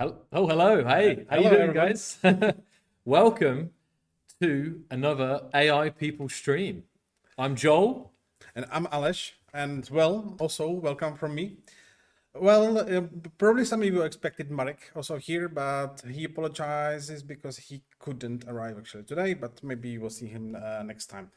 Oh, hello. Hey, how you Hello, doing, everyone. guys? Welcome to another AI People stream. I'm Joel. And I'm Alesh. And well, also welcome from me. Well, probably some of you expected Marek also here, but he apologizes because he couldn't arrive actually today, but maybe you will see him next time.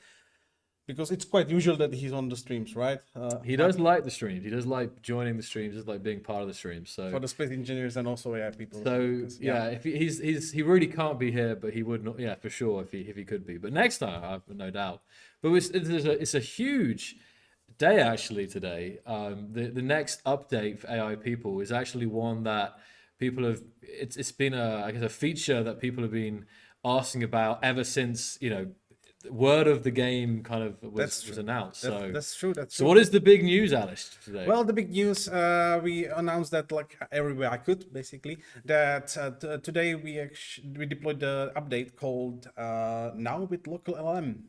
Because it's quite usual that he's on the streams, right? He does like the streams. He does like joining the streams. Does like being part of the streams. So, For the space engineers and also AI people. so Because, yeah. yeah. If he really can't be here, but he would not. Yeah, for sure. If he could be, but next time, I've no doubt. But it's a huge day actually today. The next update for AI people is actually one that people have. It's been a I guess a feature that people have been asking about ever since the word of the game kind of That's was true. announced. That's true. That's So true. what is the big news, Alice, today? Well, the big news, we announced that like everywhere I could, basically, that today we deployed the update called Now with Local LLM.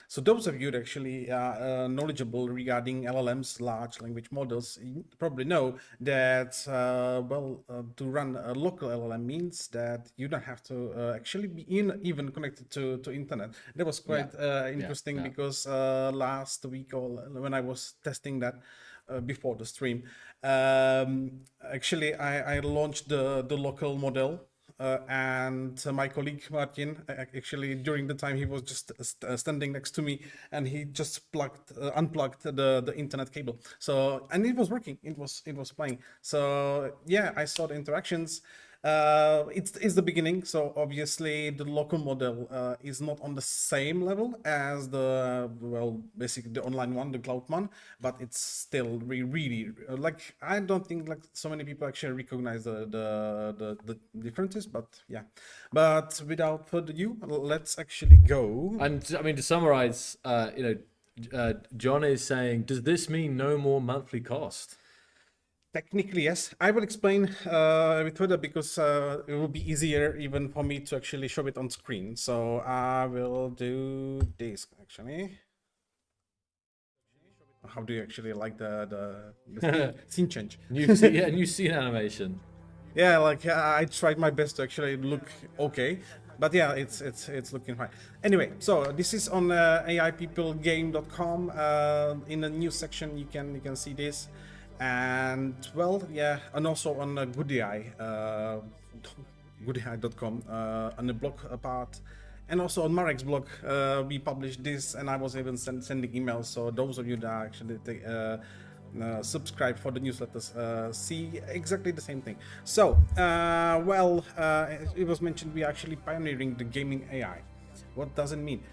So those of you that actually are knowledgeable regarding LLMs, large language models, you probably know that, to run a local LLM means that you don't have to actually be even connected to internet. That was Yeah, quite yeah, interesting yeah. because last week or when I was testing that, before the stream. Actually, I launched the local model, and my colleague Martin, actually during the time he was just standing next to me, and he just unplugged the internet cable. So and it was working. It was playing. So yeah, I saw the interactions. It's the beginning, so obviously the local model is not on the same level as the basically the online one, the cloud one, but it's still really like I don't think like so many people actually recognize the differences, but yeah. But without further ado, let's actually go. And I mean, to summarize, John is saying, does this mean no more monthly cost? Technically, yes. I will explain with further because it will be easier even for me to actually show it on screen. So I will do this actually. How do you actually like the scene change? New scene animation. Yeah, like I tried my best to actually look okay, but yeah, it's looking fine. Anyway, so this is on AIPeopleGame.com. In the news section, you can see this, and well, yeah, and also on GoodAI, GoodAI.com, on the blog part. And also on Marek's blog, we published this, and I was even sending emails. So those of you that actually subscribe for the newsletters see exactly the same thing. So, it was mentioned we are actually pioneering the gaming AI. What does it mean?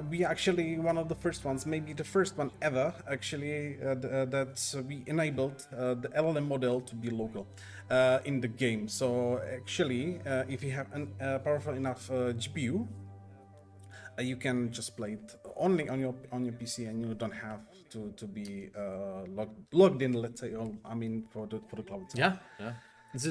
We actually one of the first ones, maybe the first one ever, actually that we enabled the LLM model to be local in the game. So actually, if you have a powerful enough GPU, you can just play it only on your PC, and you don't have to be logged in. Let's say, I mean, for the cloud side. Yeah, yeah. It's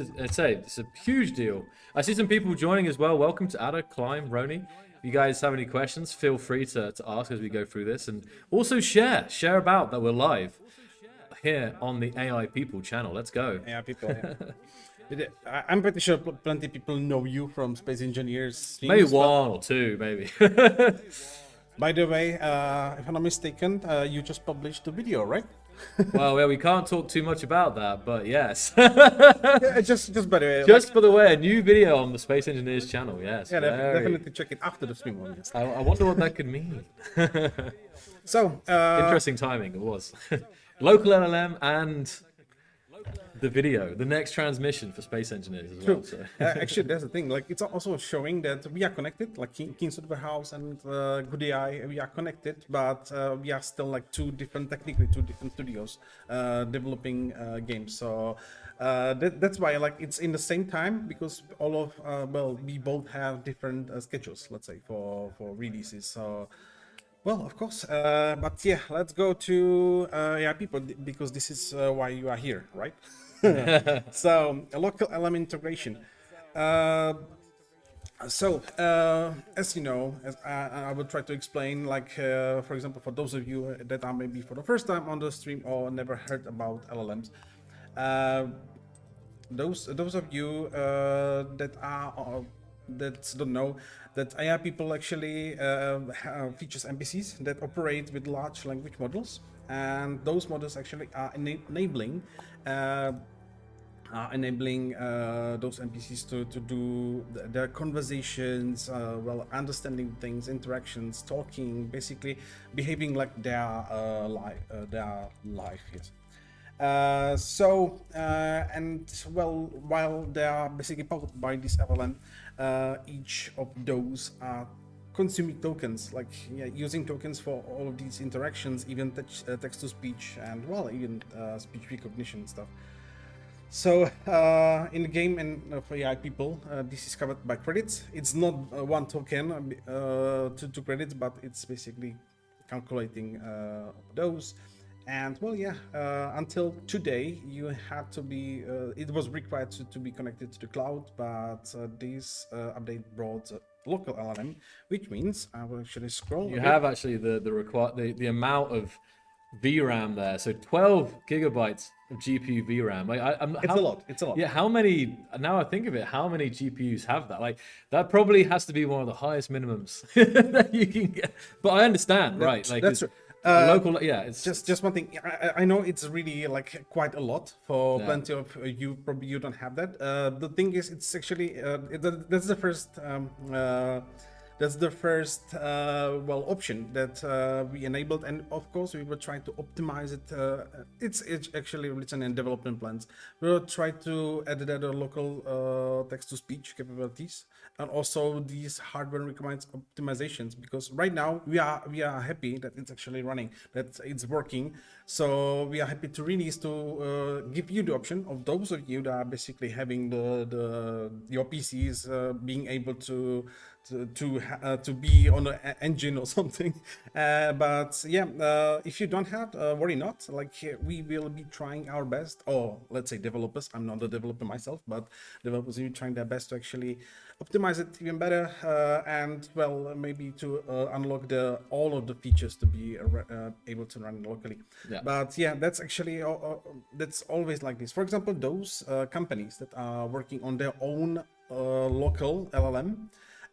a huge deal. I see some people joining as well. Welcome to Ada, Climb, Roni. If you guys have any questions, feel free to ask as we go through this, and also share about that we're live here on the AI People channel. Let's go. Yeah, people. Yeah. I'm pretty sure plenty of people know you from Space Engineers Maybe streams, but one or two, maybe. by the way, if I'm not mistaken, you just published the video, right? Well, yeah, we can't talk too much about that, but yes. Yeah, just by the way, like, Just for the way, a new video on the Space Engineers channel. Yes, yeah, very. definitely check it after the stream, obviously. I wonder what that could mean. So, Interesting timing it was. Local LLM and the video, the next transmission for Space Engineers as well. true. So. Actually, that's the thing. Like, it's also showing that we are connected. Like Keen Software House and Good AI, we are connected, but we are still like technically two different studios developing games. So that's why like it's in the same time, because all of we both have different schedules. Let's say for releases. So. Well, of course, but yeah, let's go to people because this is why you are here, right? So, a local element integration. Uh, as you know, as I will try to explain, like for example, for those of you that are maybe for the first time on the stream or never heard about LLMs, uh, those of you that are that don't know that AI people actually features NPCs that operate with large language models, and those models actually are uh, enabling those NPCs to do their conversations, well, understanding things, interactions, talking, basically behaving like their life. Yes. And well, while they are basically powered by this LLM, each of those are consuming tokens, like, yeah, using tokens for all of these interactions, even text to speech, and well, even speech recognition and stuff. So in the game and for AI people, this is covered by credits. It's not one token to credits, but it's basically calculating those. And well, yeah, until today, you had to be. It was required to be connected to the cloud, but this update brought local LLM, which means I will actually scroll You a bit. have actually the amount of VRAM there. So 12 gigabytes of GPU VRAM. Like I'm It's a lot. It's a lot. Yeah, how many? Now I think of it, how many GPUs have that? Like that probably has to be one of the highest minimums that you can get. But I understand, right? Like That's it's true. a local. Yeah, Just one thing. I know it's really like quite a lot for Yeah. plenty of you. Probably you don't have that. The thing is, it's actually that's the first. That's the first well option that we enabled, and of course we will try to optimize it. It's actually written in development plans. We'll try to add that local text-to-speech capabilities, and also these hardware requirements optimizations, because right now we are happy that it's actually running, that it's working. So we are happy to release to give you the option of those of you that are basically having the your PCs being able to be on an engine or something. But yeah, if you don't have, worry not. Like, we will be trying our best, or let's say developers. I'm not a developer myself, but developers will be trying their best to actually optimize it even better, and well, maybe to unlock all of the features to be able to run locally. Yeah. But yeah, that's actually that's always like this. For example, those companies that are working on their own local LLM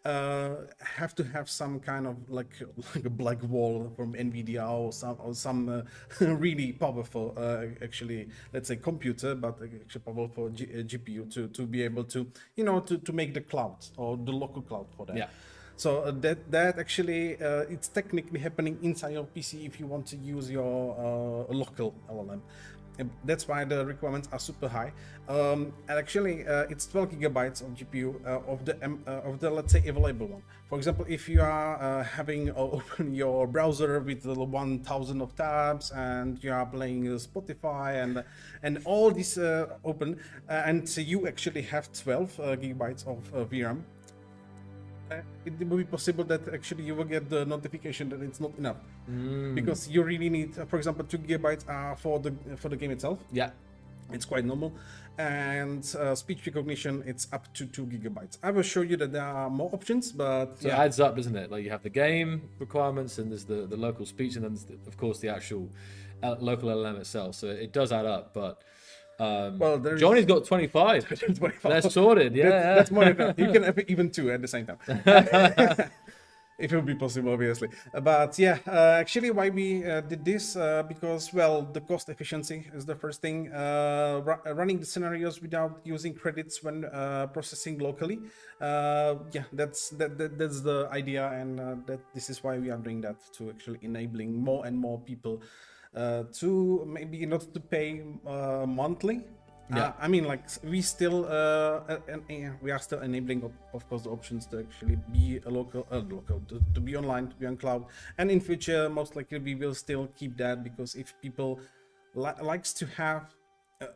have to have some kind of like a black wall from Nvidia or some really powerful actually, let's say, computer, but actually powerful GPU to be able to to make the cloud or the local cloud for that. Yeah. So that actually it's technically happening inside your PC if you want to use your local LLM. And that's why the requirements are super high. And actually, it's 12 gigabytes of GPU of the let's say available one. For example, if you are having open your browser with 1,000 of tabs and you are playing Spotify and all this open, and you actually have 12 gigabytes of VRAM. It will be possible that actually you will get the notification that it's not enough, because you really need, for example, 2 gigabytes for the game itself. Yeah. It's quite normal, and speech recognition, it's up to 2 gigabytes. I will show you that there are more options, but So it adds up, doesn't it? Like you have the game requirements, and there's the local speech, and then there's of course the actual local LLM itself. So it does add up, but well, there's Johnny's got 25. 25. That's sorted. Yeah, That's more than enough. You can have even 2 at the same time. If it would be possible, obviously. But yeah, actually, why we did this, because, well, the cost efficiency is the first thing. Running the scenarios without using credits when processing locally. Yeah, that's the idea, and that this is why we are doing that, to actually enabling more and more people to maybe not to pay monthly. Yeah. I mean, like, we still we are still enabling, of course, the options to actually be a local to be online, to be on cloud, and in future, most likely, we will still keep that, because if people likes to have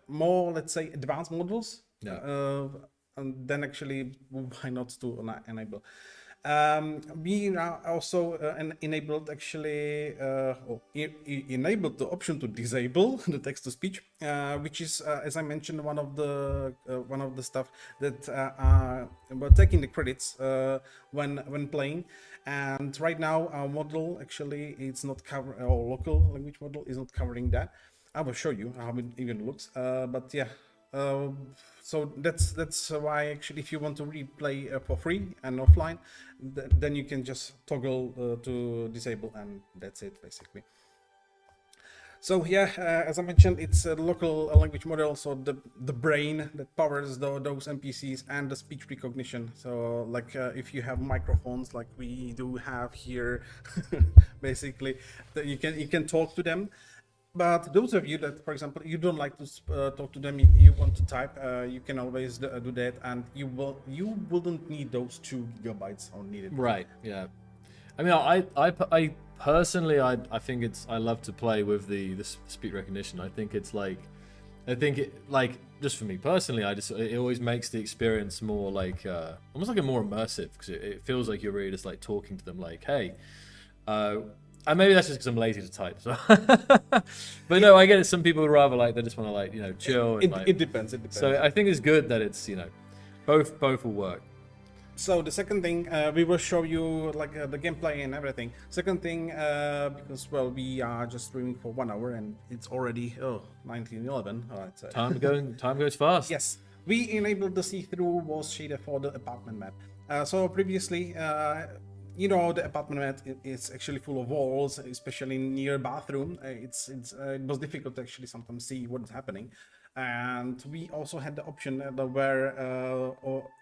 more, let's say, advanced models, and then actually, why not to enable? We are also enabled actually enabled the option to disable the text to speech, which is, as I mentioned, one of the stuff that we're taking the credits when playing. And right now our model actually it's not cover our local language model is not covering that. I will show you how it even looks, but yeah. So that's why actually, if you want to replay for free and offline, then you can just toggle to disable, and that's it basically. So yeah, as I mentioned, it's a local language model, so the brain that powers those NPCs and the speech recognition. So like if you have microphones like we do have here, basically, that you can talk to them. But those of you that, for example, you don't like to talk to them, you want to type, you can always do that, and you wouldn't need those 2 gigabytes or needed. Right. Yeah. I mean, I personally, I think I love to play with the speech recognition. I think it's like, just for me personally, it always makes the experience more like almost like a more immersive, because it feels like you're really just like talking to them, like, hey, and maybe that's just because I'm lazy to type. So, but no, I get it. Some people would rather like they just want to like chill. And, It depends. So I think it's good that it's both will work. So the second thing, we will show you like the gameplay and everything. Second thing, because well, we are just streaming for 1 hour and it's already 19:11. All right, so. Time goes fast. Yes, we enabled the see-through walls shader for the apartment map. So previously, the apartment map is actually full of walls, especially near bathroom. It was difficult to actually sometimes see what's happening. And we also had the option where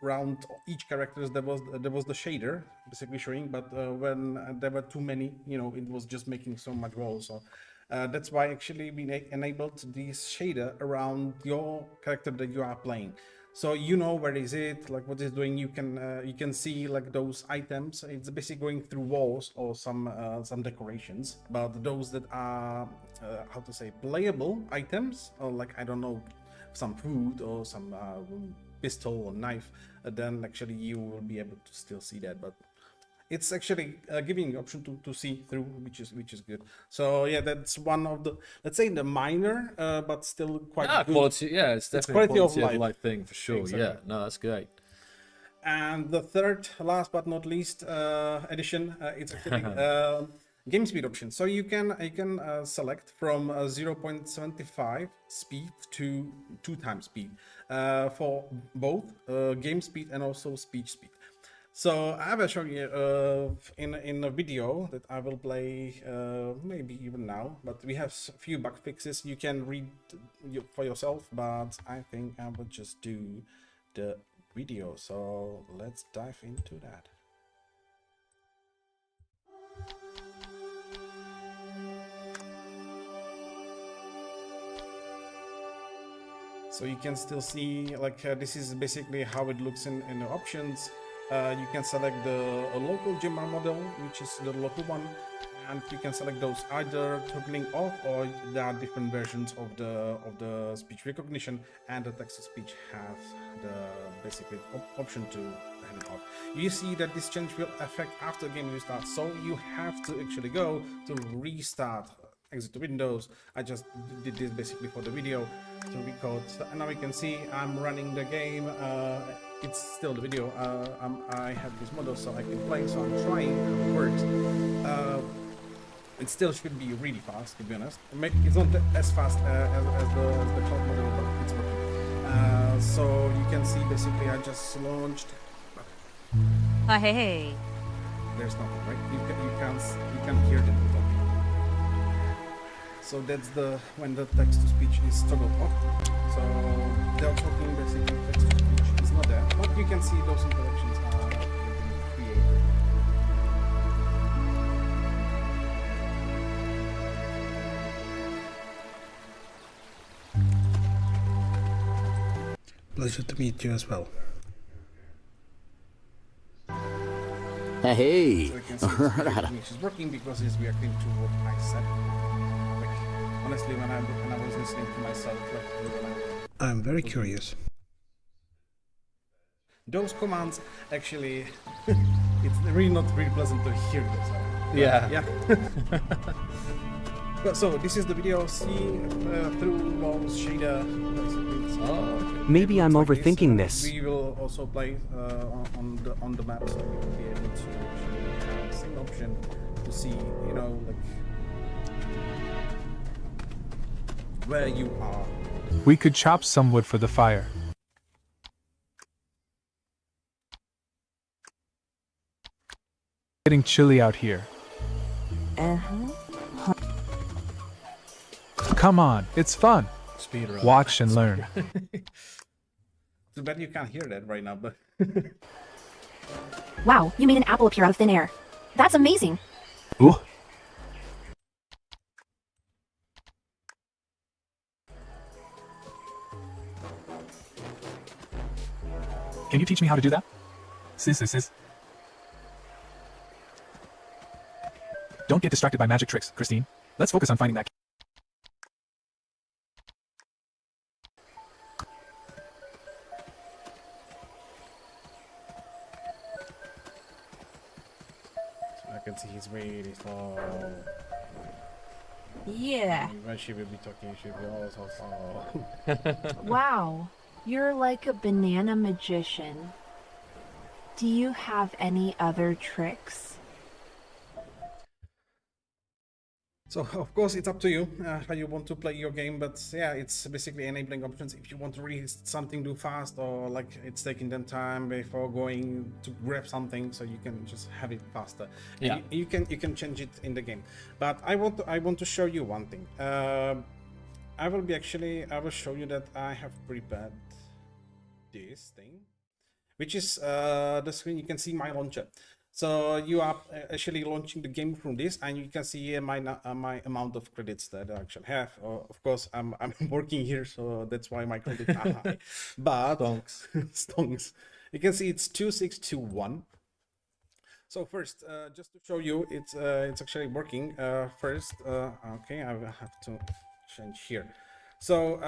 around each characters there was the shader basically showing, but when there were too many, it was just making so much walls. So that's why actually we enabled this shader around your character that you are playing. So where is it, like what it's doing. You can see like those items. It's basically going through walls or some decorations, but those that are how to say playable items, or like I don't know, some food or some pistol or knife, then actually you will be able to still see that. But it's actually giving the option to see through, which is good. So yeah, that's one of the, let's say, the minor but still quite good. Quality. Yeah, it's definitely quality of life thing for sure. Exactly. Yeah, no, that's great. And the third, last but not least, addition, it's actually game speed option. So you can select from 0.75 speed to 2 times speed for both game speed and also speech speed. So I will show you in a video that I will play maybe even now, but we have a few bug fixes. You can read for yourself, but I think I will just do the video. So let's dive into that. So you can still see like this is basically how it looks in the options. You can select the local GMR model, which is the local one, and you can select those either toggling off, or there are different versions of the speech recognition, and the text-to-speech has the basically option to have it off. You see that this change will affect after game restart, so you have to actually go to restart, exit the Windows. I just did this basically for the video to record. So now you can see I'm running the game. It's still the video. I have this model so I can play, so I'm trying how it works. It still should be really fast, to be honest. It's not as fast as the cloud model, but it's working. So you can see basically I just launched. Hey. There's nothing, right? You can't hear them talking. So that's when the text-to-speech is toggled off. So they're talking basically text-to-speech is not there, but you can see those interactions are getting created. Pleasure to meet you as well. Hey. So you can see which is working because it's reacting to what I said. Like honestly, when I was listening to myself, I'm very curious. Those commands actually, it's really not really pleasant to hear those. Yeah. But so this is the video. See through walls shader. Maybe I'm overthinking this. We will also play on the map, so you will be able to actually have the same option to see, like where you are We could chop some wood for the fire. Getting chilly out here. Come on, it's fun. Speed run. Watch and learn. Too bad you can't hear that right now, but Wow, you made an apple appear out of thin air. That's amazing. Ooh. Can you teach me how to do that? Sis. Don't get distracted by magic tricks, Christine. Let's focus on finding that. I can see he's really tall. Yeah. When she will be talking, she will be all so tall. Wow, you're like a banana magician. Do you have any other tricks? So of course it's up to you how you want to play your game, but yeah, it's basically enabling options. If you want to read something too fast, or like it's taking them time before going to grab something, so you can just have it faster. Yeah. And you can change it in the game. But I want to show you one thing. I will show you that I have prepared this thing, which is the screen. You can see my launcher. So you are actually launching the game from this, and you can see here my amount of credits that I actually have. Of course, I'm working here, so that's why my credits are high. But stonks. You can see it's 2621. So first, just to show you, it's actually working. Okay, I will have to change here. So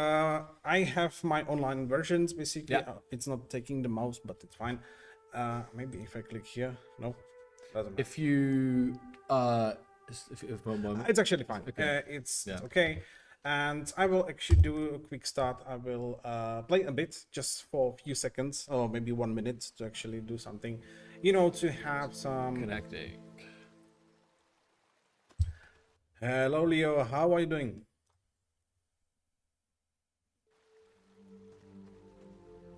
I have my online versions. Basically, it's not taking the mouse, but it's fine. Maybe if I click here, no, doesn't matter. If you if one moment. It's actually fine. Okay. It's okay. And I will actually do a quick start. I will play a bit just for a few seconds, or maybe 1 minute, to actually do something, you know, to have some. Connecting. Hello, Leo. How are you doing?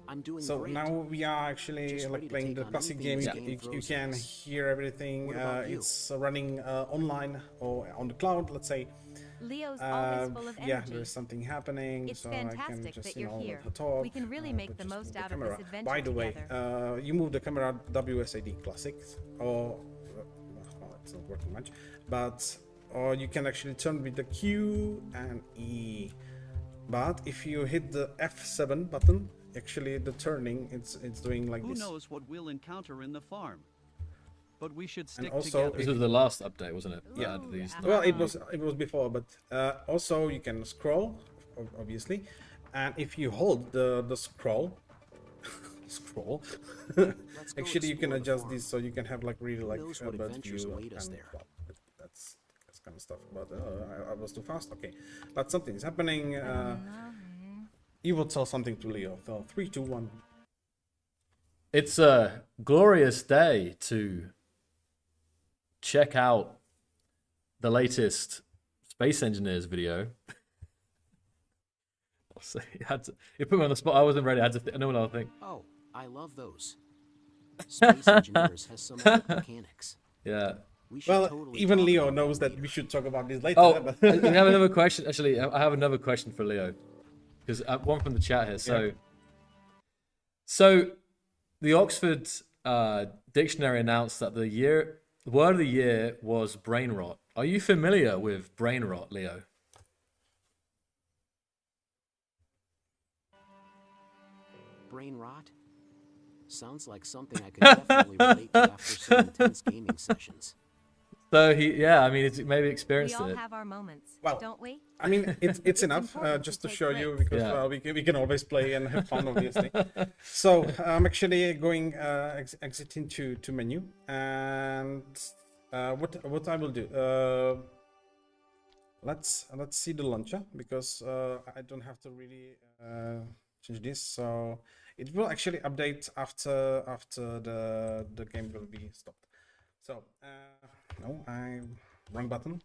I'm doing So great. now we are actually Just ready like to playing take the on classic anything game. this game You throws can at us. hear everything. What about you? It's running online or on the cloud, let's say. Leo's always full of energy. Yeah, there's something happening. It's so I can fantastic just, that you you're know, here. talk. We can really make but the just most move the out of camera. this adventure By the way, together. you move the camera WSAD Classic, or well, it's not working much, but or you can actually turn with the Q and E. But if you hit the F7 button, actually the turning, it's doing like Who this. knows what we'll encounter in the farm? But we should stick also, together. This was the last update, wasn't it? Yeah. That these Well, it was before, but also you can scroll, obviously, and if you hold the scroll, Let's go actually you can explore the adjust farm. this so you can have like really like knows what bird adventures view await us and there. well, that's kind of stuff. But I was too fast. Okay, but something is happening. You will tell something to Leo. So 3, 2, 1. It's a glorious day to check out the latest Space Engineers video. So you put me on the spot. I wasn't ready. I had to. I know what I think. Oh, I love those. Space Engineers has some epic mechanics. Yeah. We should Well, totally even talk Leo about knows that later. we should talk about this later. Oh, but we have another question. Actually, I have another question for Leo, because one from the chat here. So the Oxford Dictionary announced that the word of the year was brain rot. Are you familiar with brain rot, Leo? Brain rot? Sounds like something I could definitely relate to after some intense gaming sessions. So I mean, maybe We experienced all it. have our moments, Well, don't we? I mean, it's enough important just to to take show you, risks. because Yeah. well, we can always play and have fun, obviously. So I'm actually going exiting to menu, and what I will do. Let's see the launcher, because I don't have to really change this. So it will actually update after the game will be stopped. So no, wrong button.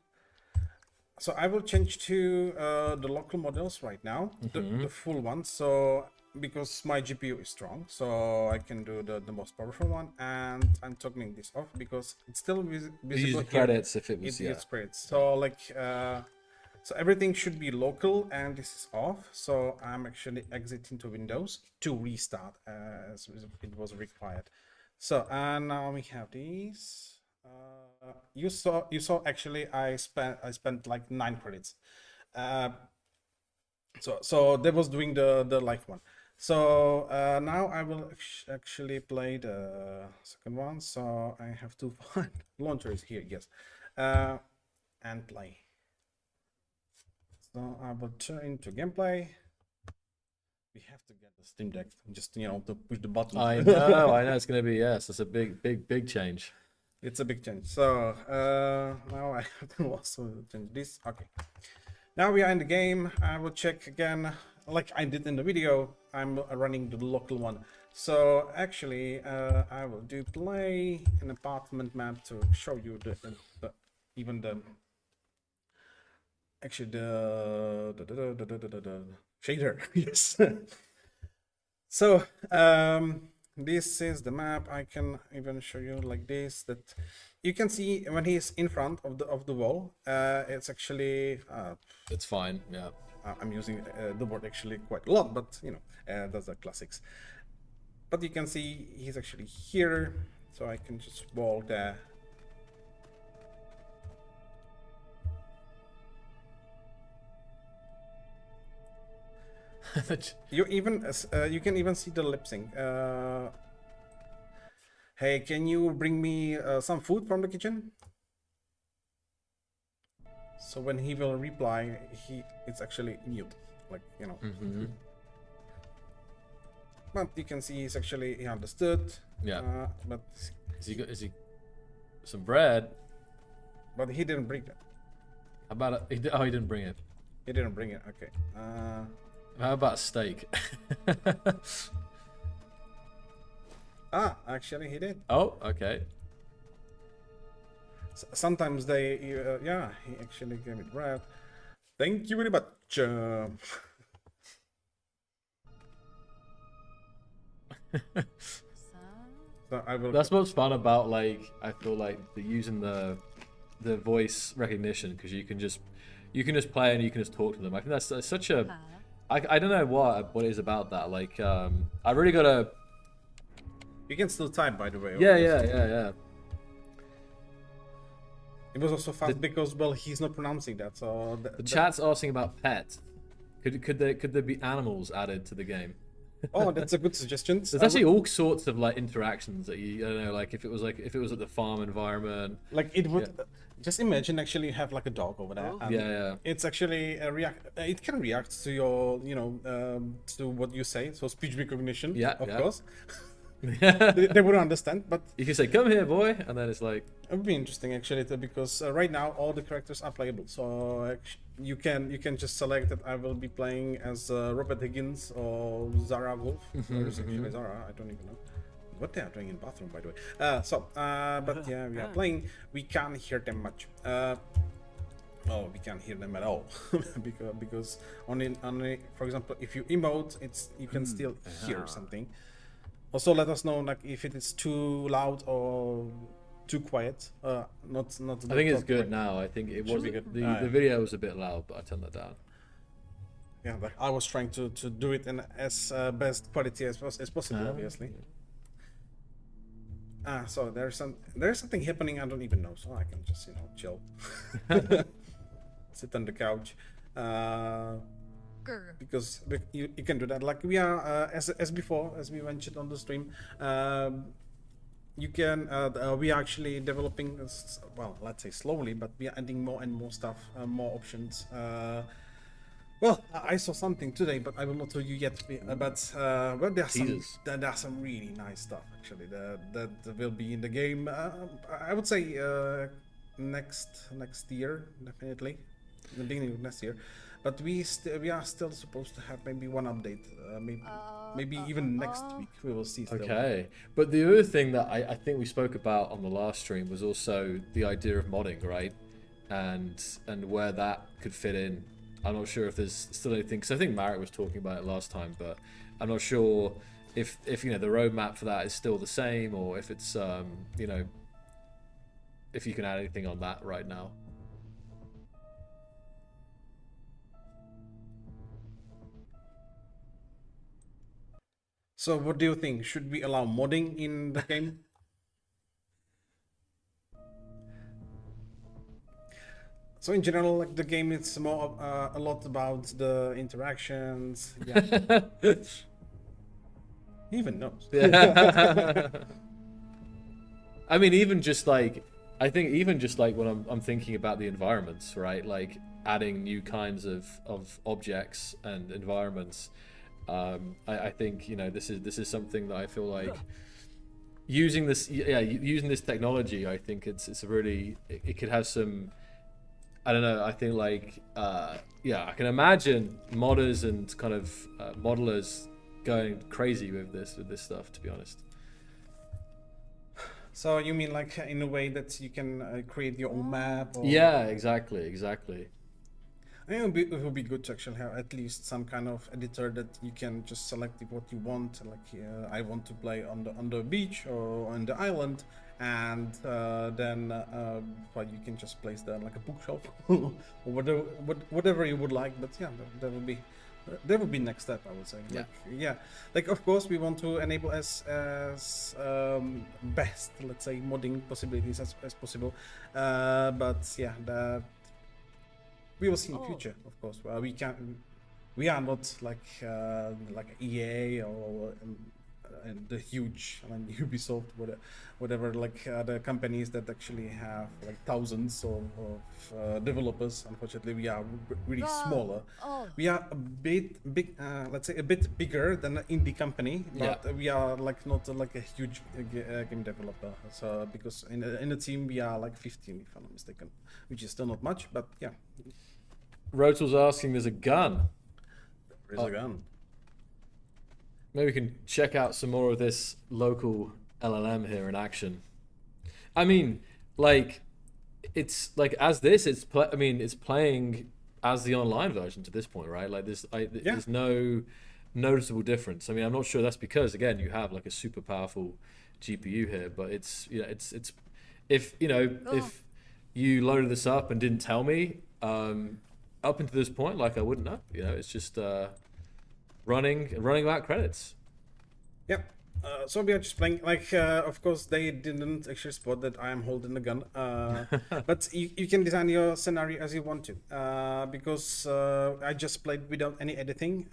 So I will change to the local models right now, the full one. So because my GPU is strong, so I can do the most powerful one, and I'm toggling this off because it's still Use visible the here. credits if it was, It yeah. gets credits. So like, so everything should be local, and this is off. So I'm actually exiting to Windows to restart as it was required. So now we have these. You saw actually I spent like 9 credits. So that was doing the live one. So now I will actually play the second one. So I have to find launcher is here, yes, and play. So I will turn into gameplay. We have to get the Steam Deck, just to push the button. I know it's gonna be, yes, it's a big change. It's a big change. So now I have to also change this. Okay. Now we are in the game. I will check again, like I did in the video. I'm running the local one. So actually, I will do play an apartment map to show you the shader. Yes. So this is the map. I can even show you like this, that you can see when he's in front of the wall. It's actually It's fine, yeah. I'm using the board actually quite a lot, but those are classics. But you can see he's actually here, so I can just walk there. You can even see the lip sync. Hey, can you bring me some food from the kitchen? So when he will reply, it's actually mute, like But you can see he's actually he understood. Yeah. But Is he some bread? But he didn't bring it. How about he didn't bring it. He didn't bring it. Okay. How about steak? Actually he did. Oh, okay. Sometimes they, yeah, he actually gave it bread. Thank you very much. So I will. That's what's fun about, like, I feel like using the voice recognition, because you can just play and you can just talk to them. I think that's such a I don't know what it is about that. Like, I really gotta. You can still type, by the way. Yeah. It was also fast because, well, he's not pronouncing that. So the chat's asking about pets. Could there be animals added to the game? Oh, that's a good suggestion. There's actually all sorts of like interactions that I don't know, like if it was at the farm environment. Like it would. Just imagine actually you have like a dog over there. And Yeah. It's actually it can react to your, to what you say. So speech recognition. Yeah, of yeah. course. they wouldn't understand, but You can say, "Come here, boy," and then it's like. it would be interesting actually, because right now all the characters are playable. So you can just select that I will be playing as Robert Higgins or Zara Wolf. Or is actually Zara? I don't even know what they are doing in the bathroom, by the way. But yeah, we are playing. We can't hear them much. Oh, we can't hear them at all because only for example, if you emote, you can still hear something. Also, let us know like if it is too loud or too quiet. Not. I think it's good now. I think it was the video was a bit loud, but I turned that down. Yeah, but I was trying to do it in as best quality as possible, obviously. So there's something happening I don't even know, so I can just chill, sit on the couch, because you can do that. Like we are as before, as we mentioned on the stream. You can we are actually developing, well, let's say slowly, but we are adding more and more stuff, more options. Well, I saw something today, but I will not tell you yet. But there are some really nice stuff actually that will be in the game. I would say next year, definitely, the beginning of next year. But we are still supposed to have maybe one update, maybe even next week. We will see. Still. Okay, but the other thing that I think we spoke about on the last stream was also the idea of modding, right? and where that could fit in. I'm not sure if there's still anything, because I think Marek was talking about it last time, but I'm not sure if you know the roadmap for that is still the same, or if it's you know, if you can add anything on that right now. So what do you think? Should we allow modding in the game? So in general, like the game is more a lot about the interactions. Yeah. He even knows. I mean, even just like, I think even just like when I'm thinking about the environments, right? Like adding new kinds of objects and environments. I think, you know, this is something that I feel like using this, using this technology. I think it's a really, it could have some, I don't know. I think like, yeah, I can imagine modders and kind of modelers going crazy with this stuff, to be honest. So you mean like in a way that you can create your own map? Or... Yeah, exactly. I think it would be good to actually have at least some kind of editor that you can just select what you want. Like I want to play on the beach or on the island, and then well, you can just place there like a bookshelf or whatever you would like. But yeah, that would be next step, I would say. Yeah. Like, yeah, like of course we want to enable as best, let's say, modding possibilities as possible. But yeah, that we will see in future, of course. We are not like EA or and the huge, I mean, Ubisoft, whatever, like the companies that actually have like thousands of developers. Unfortunately, we are really smaller. We are a bit big, let's say a bit bigger than an indie company, but we are like not like a huge game developer. So because in the team we are like 15, if I'm not mistaken, which is still not much, but yeah. Rotal's asking, there's a gun. There's a gun. Maybe we can check out some more of this local LLM here in action. I mean, like, it's like as this, it's I mean, it's playing as the online version to this point, right? Like this, there's no noticeable difference. I mean, I'm not sure that's because again you have like a super powerful GPU here, but it's, you know, it's if you know if you loaded this up and didn't tell me up until this point, like I wouldn't know. You know, it's just running without credits. Yep. So we are just playing, like, of course they didn't actually spot that I am holding the gun, but you can design your scenario as you want to, because I just played without any editing,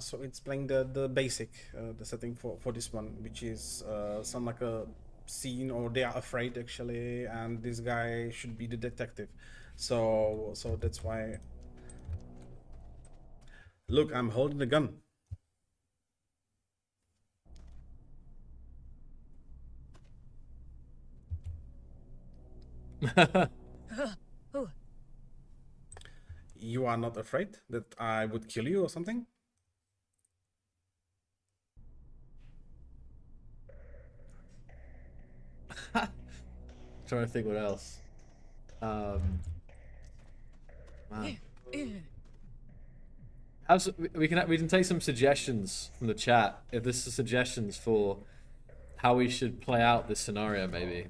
so it's playing the basic, the setting for this one, which is some like a scene, or they are afraid actually, and this guy should be the detective, so that's why. Look, I'm holding the gun. You are not afraid that I would kill you or something? Trying to think what else. Man. We can take some suggestions from the chat if this is suggestions for how we should play out this scenario, maybe.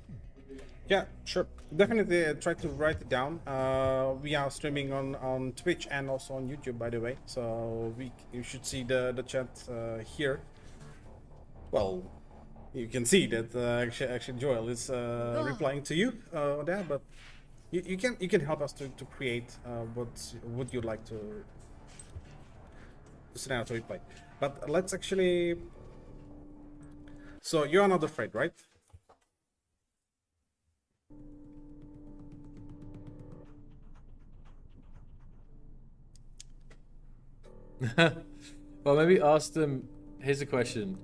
Yeah, sure. Definitely try to write it down. We are streaming on Twitch and also on YouTube, by the way. So you should see the chat here. Well, you can see that actually Joel is replying to you there, but you can help us to create what would you like to scenario to replay. But let's actually. So you are not afraid, right? Well, maybe ask them. Here's a question.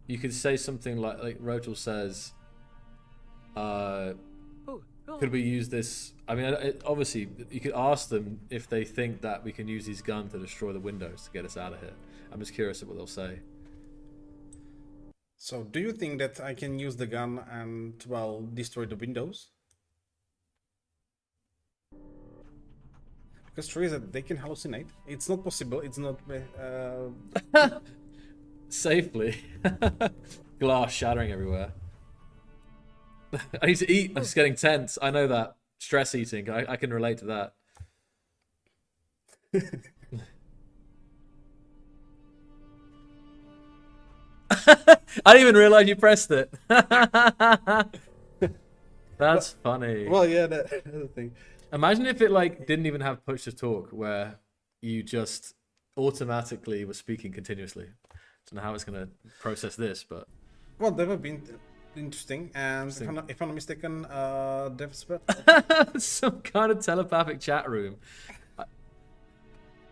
You could say something like Rotal says, could we use this? I mean, obviously, you could ask them if they think that we can use these guns to destroy the windows to get us out of here. I'm just curious of what they'll say. So, do you think that I can use the gun and, well, destroy the windows? Because true is that they can hallucinate. It's not possible. It's not Safely. Glass shattering everywhere. I need to eat. I'm just getting tense. I know that. Stress eating. I can relate to that. I didn't even realize you pressed it. That's funny. Well, yeah, that's the thing. Imagine if it like didn't even have push to talk, where you just automatically were speaking continuously. Don't know how it's gonna process this, but Well, that would have been interesting. And if I'm not mistaken, Devspot, some kind of telepathic chat room.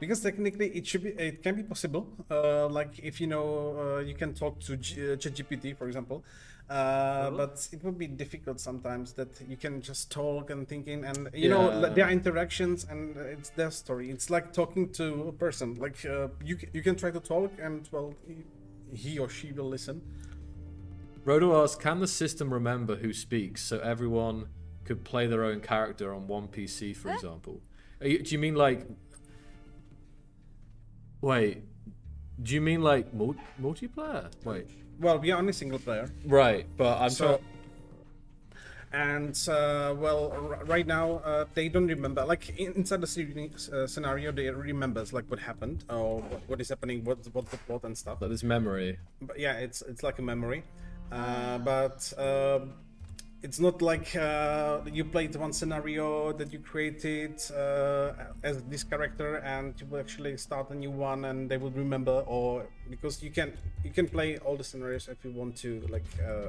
because technically it can be possible. Like if you know, you can talk to ChatGPT, for example. But it would be difficult sometimes that you can just talk and thinking, and you know their interactions, and it's their story. It's like talking to a person. Like you can try to talk, and well, he or she will listen. Rodo asks, can the system remember who speaks so everyone could play their own character on one PC, for example? Do you mean like... Wait, do you mean like multiplayer? Wait. Well, we are only single player. Right, but I'm So, and right now they don't remember. Like inside the scenario, they remembers like what happened or what is happening, what's the plot and stuff. Like this memory. But yeah, it's like a memory, but it's not like you played one scenario that you created as this character, and you will actually start a new one, and they will remember. Or because you can play all the scenarios if you want to, like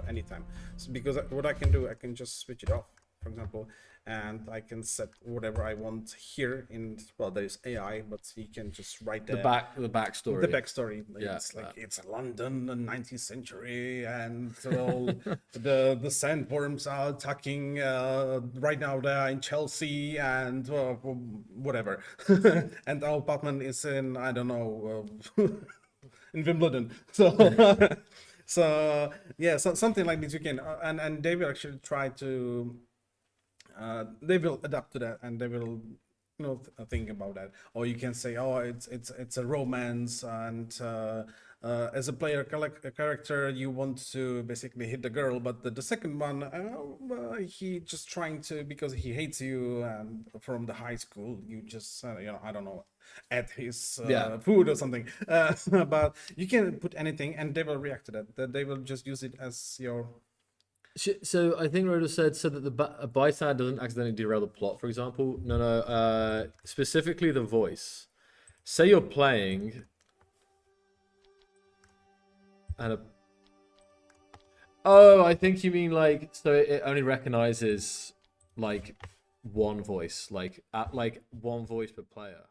anytime. So because what I can do, I can just switch it off, for example, and I can set whatever I want here. In well, there's AI, but you can just write The backstory. the backstory. Yeah, It's like it's London, the 19th century, and all the sandworms are attacking. Right now they are in Chelsea and whatever, and our apartment is in, I don't know, in Wimbledon. So so yeah, so something like this you can, and they will actually try to. They will adapt to that, and they will think about that. Or you can say, oh, it's a romance, and as a player character you want to basically hit the girl, but the second one he just trying to, because he hates you, and from the high school you just I don't know, at his food or something, but you can put anything and they will react to that. They will just use it as your... So I think Rhoda said so that a bystander doesn't accidentally derail the plot, for example. No. Specifically the voice. Say you're playing, and I think you mean like, so it only recognizes like one voice, like one voice per player.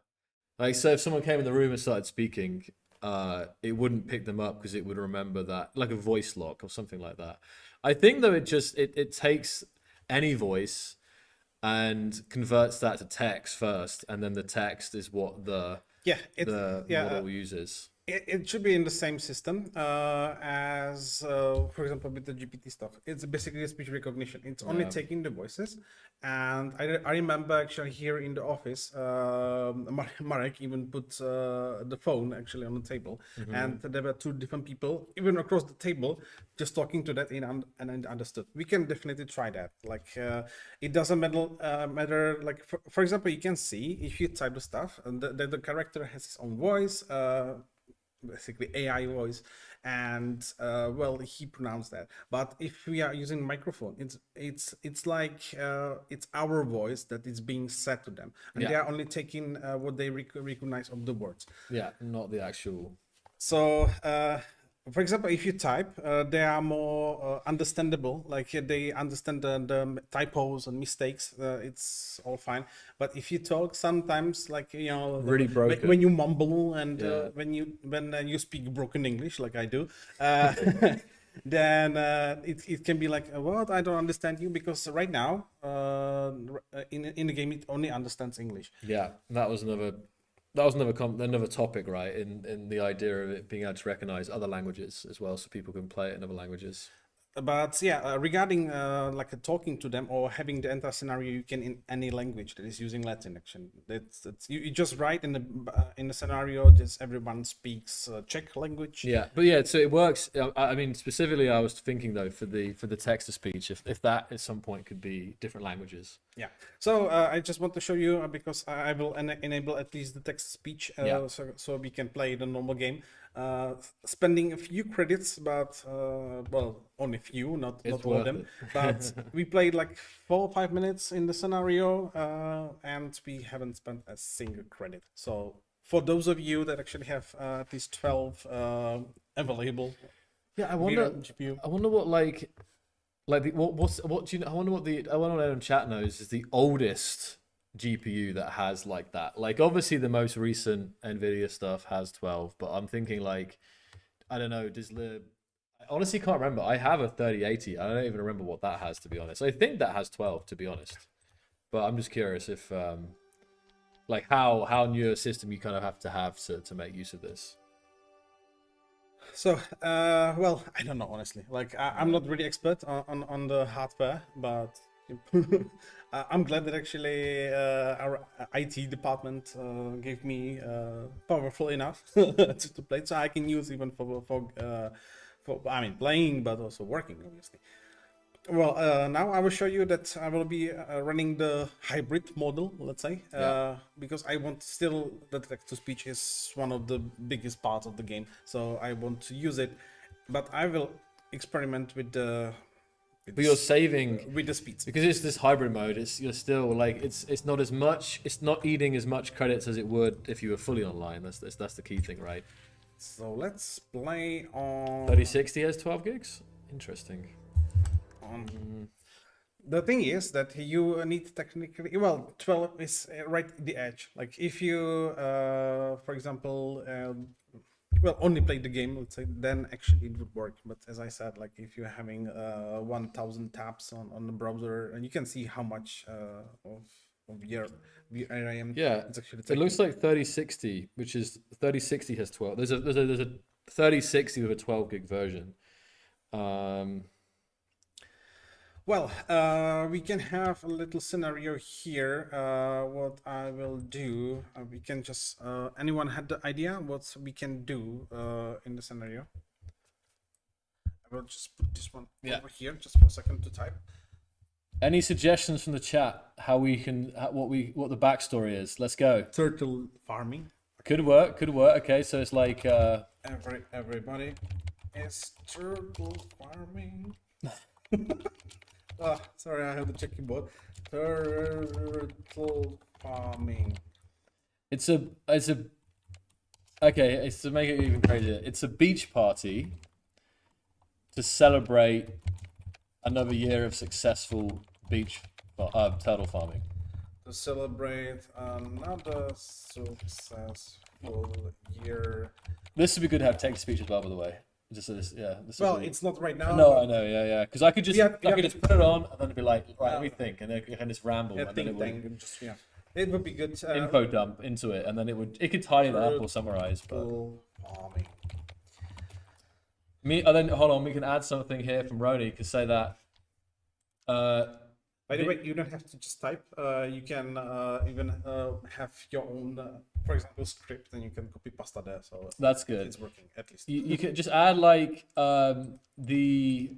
Like, so if someone came in the room and started speaking, it wouldn't pick them up because it would remember that, like a voice lock or something like that. I think though it takes any voice and converts that to text first, and then the text is what the model uses. It should be in the same system as, for example, with the GPT stuff. It's basically speech recognition. It's only taking the voices. And I remember actually here in the office, Marek even put the phone actually on the table. And there were two different people, even across the table, just talking to that and understood. We can definitely try that. Like, it doesn't matter. Like, for example, you can see if you type the stuff, and the character has his own voice, basically AI voice, and he pronounced that. But if we are using microphone, it's like it's our voice that is being said to them, and they are only taking what they recognize of the words. Yeah, not the actual. So for example, if you type, they are more understandable. Like they understand the typos and mistakes. It's all fine. But if you talk, sometimes, like really broken when you mumble, and when you speak broken English, like I do, then it can be like, what? I don't understand you, because right now in the game it only understands English. Yeah, that was another topic, right? In the idea of it being able to recognize other languages as well, so people can play it in other languages. But yeah, regarding like talking to them or having the entire scenario, you can in any language that is using Latin. Actually, that's you just write in the scenario. Just everyone speaks Czech language. Yeah, but yeah, so it works. I mean, specifically, I was thinking though for the text to speech, if that at some point could be different languages. Yeah. So I just want to show you because I will enable at least the text speech, Yeah. so we can play the normal game. Spending a few credits, but well, only few, not all of worth them. it. But we played like 4 or 5 minutes in the scenario, and we haven't spent a single credit. So for those of you that actually have at least 12 available, Yeah, I wonder. GPU. I wonder what like the what do you know? I wonder what anyone in chat knows is the oldest GPU that has like that. Like obviously the most recent Nvidia stuff has 12, but I'm thinking like I don't know. I honestly can't remember. I have a 3080. I don't even remember what that has, to be honest. I think that has 12, to be honest. But I'm just curious if like how new a system you kind of have to make use of this. So, well, I don't know, honestly. Like, I'm not really expert on the hardware, but I'm glad that actually our IT department gave me powerful enough to play, so I can use even for I mean, playing, but also working, obviously. Well, now I will show you that I will be running the hybrid model, let's say, because I want still the text-to-speech is one of the biggest parts of the game, so I want to use it, but I will experiment with the. But you're saving with the speeds because it's this hybrid mode. You're still like it's not as much. It's not eating as much credits as it would if you were fully online. That's the key thing, right? So let's play on 3060 has 12 gigs. Interesting. The thing is that you need technically 12 is right at the edge. Like if you for example only play the game, let's say, then actually it would work. But as I said, like if you're having 1000 tabs on the browser, and you can see how much of your VRAM it's actually taking. It looks like 3060, which is 3060 has 12. There's a 3060 with a 12 gig version. Well, we can have a little scenario here. What I will do, we can just, anyone had the idea what we can do in the scenario? I will just put this one over here just for a second to type. Any suggestions from the chat how we can, what the backstory is? Let's go. Turtle farming. Could work. Okay, so it's like... Everybody is turtle farming. Sorry, I have the check keyboard. Turtle farming. It's to make it even crazier. It's a beach party to celebrate another year of successful turtle farming. To celebrate another successful year. This would be good to have text speech as well, by the way. Just so this, it's not right now. No, I know, yeah. Because I could just, just put it on and then it'd be like, right, let me think, and then I can just ramble. Yeah, and then it would be good. Info dump into it, and then it could tidy it up or summarize. But then hold on, we can add something here from Roni. Could say that. By the way, you don't have to just type. You can even have your own, for example, script, and you can copy pasta there. So that's good. It's working at least. You can just add like the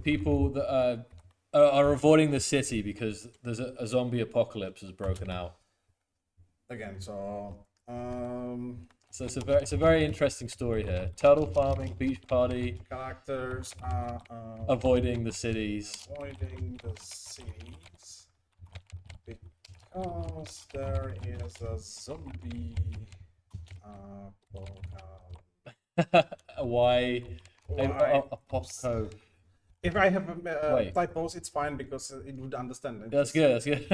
people that are avoiding the city because there's a zombie apocalypse has broken out. Again, so so it's a very interesting story here. Turtle farming, beach party. Characters avoiding the cities. Avoiding the cities because there is a zombie Why? Apoco. If I have typos, it's fine because it would understand it. That's good. That's good.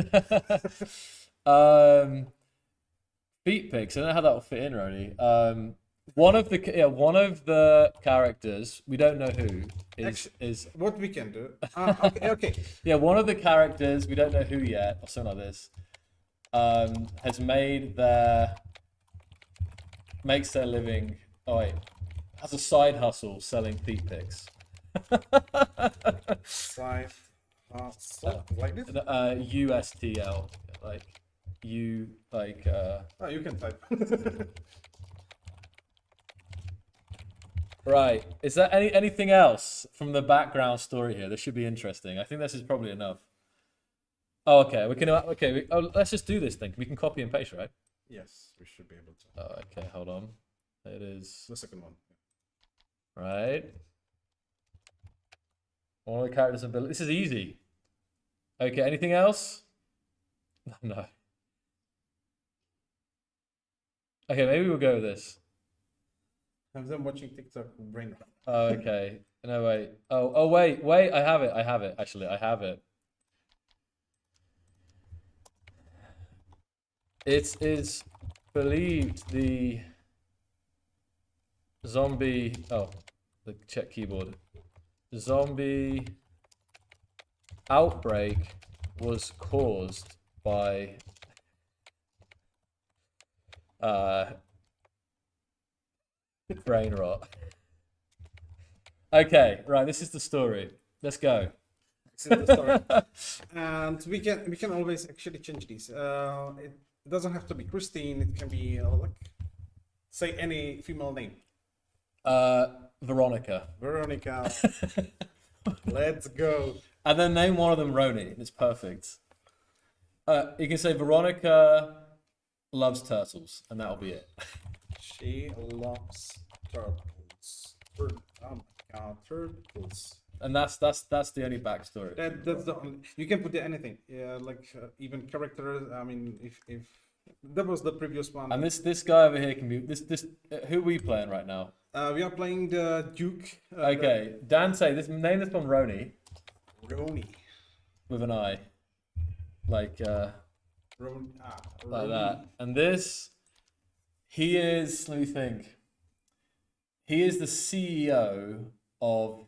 Feet pics. I don't know how that will fit in, Roni. One of the characters, we don't know who, is what we can do. Okay. Yeah, one of the characters, we don't know who yet, or something like this, has makes their living. Oh wait, has a side hustle selling feet pics. Side hustle like this. USTL, like you like. Oh, you can type. Right. Is there anything else from the background story here? This should be interesting. I think this is probably enough. Oh, okay. We can. Okay. Let's just do this thing. We can copy and paste, right? Yes, we should be able to. Oh, okay. Hold on. It is The second one. right. All the characters' ability. This is easy. Okay. Anything else? No. Okay. Maybe we'll go with this. Have them watching TikTok brain rot. Oh, okay. No, wait. Oh, wait. I have it. Actually, I have it. It is believed the zombie. Oh, the check keyboard. The zombie outbreak was caused by brain rot. Okay, right. This is the story. Let's go. This is the story. And we can always actually change these. It doesn't have to be Christine. It can be like, say any female name. Veronica. Veronica. Let's go. And then name one of them Roni. It's perfect. You can say Veronica loves turtles, and that'll be it. She loves turtles. Oh my god, turtles. And that's the only backstory. That's the only, you can put anything. Yeah, like even characters. I mean, if that was the previous one. And this guy over here can be this. Who are we playing right now? We are playing the Duke. Okay, Dante. Name this one Roni Roni. with an I, like like that. And this, he is. Let me think. He is the CEO of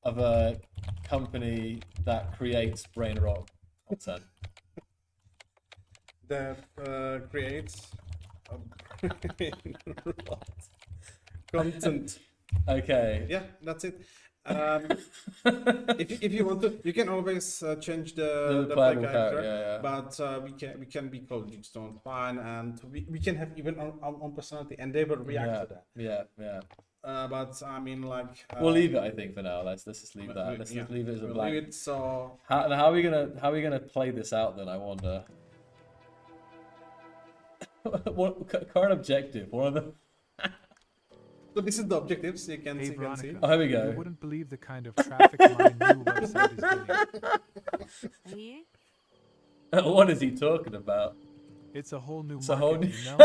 a company that creates brain rot content. That creates brain rot content. Okay. Yeah, that's it. If you want to, you can always change the playable character. yeah. But we can be called Jigstone, fine, and we can have even our own personality, and they will react to that. Yeah. But I mean, like We'll leave it, I think, for now. Let's just leave that. Let's just leave it as a we'll blank. leave it, so How are we gonna play this out then? I wonder. What current objective? One of them. so this is the objectives. You can Hey, see. Veronica. Oh, here we You go. wouldn't believe the kind of traffic my new website is getting. What is he talking about? It's a whole new It's a whole market, new- you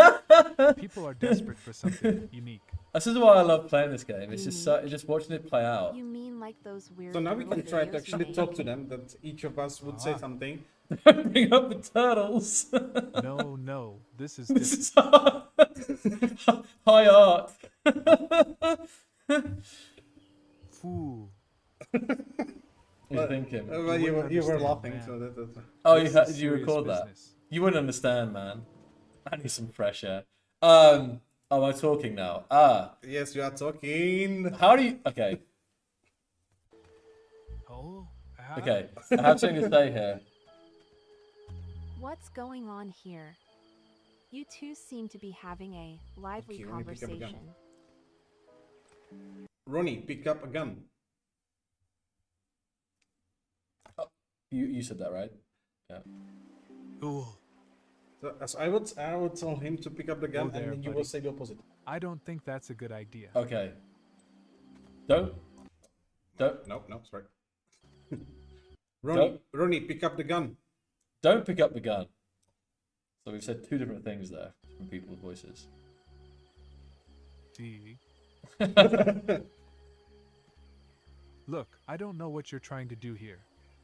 know? People are desperate for something unique. This is why I love playing this game. It's just watching it play out. You mean like those weird So now we can girl try to videos actually you talk make? to them. That each of us would say something. Bring up the turtles. No, this is This different. is high art. Fool. What are you thinking? Well, you were understand, laughing, man. so that's. Oh, This is did you serious record that? business. You wouldn't understand, man. I need some fresh air. Am I talking now? Yes, you are talking. How do you? Okay, Oh, okay. I have something to say here. What's going on here? You two seem to be having a lively Okay, let me pick up a gun. conversation. Ronnie, pick up a gun. You said that right? Yeah. Ooh, So, as I would tell him to pick up the gun, there, and then you buddy. will say the opposite. I don't think that's a good idea. Okay. Don't. No, sorry. Ronnie, pick up the gun. Don't pick up the gun. So we've said two different things there from people's voices. D. Look, I don't know what you're trying to do here,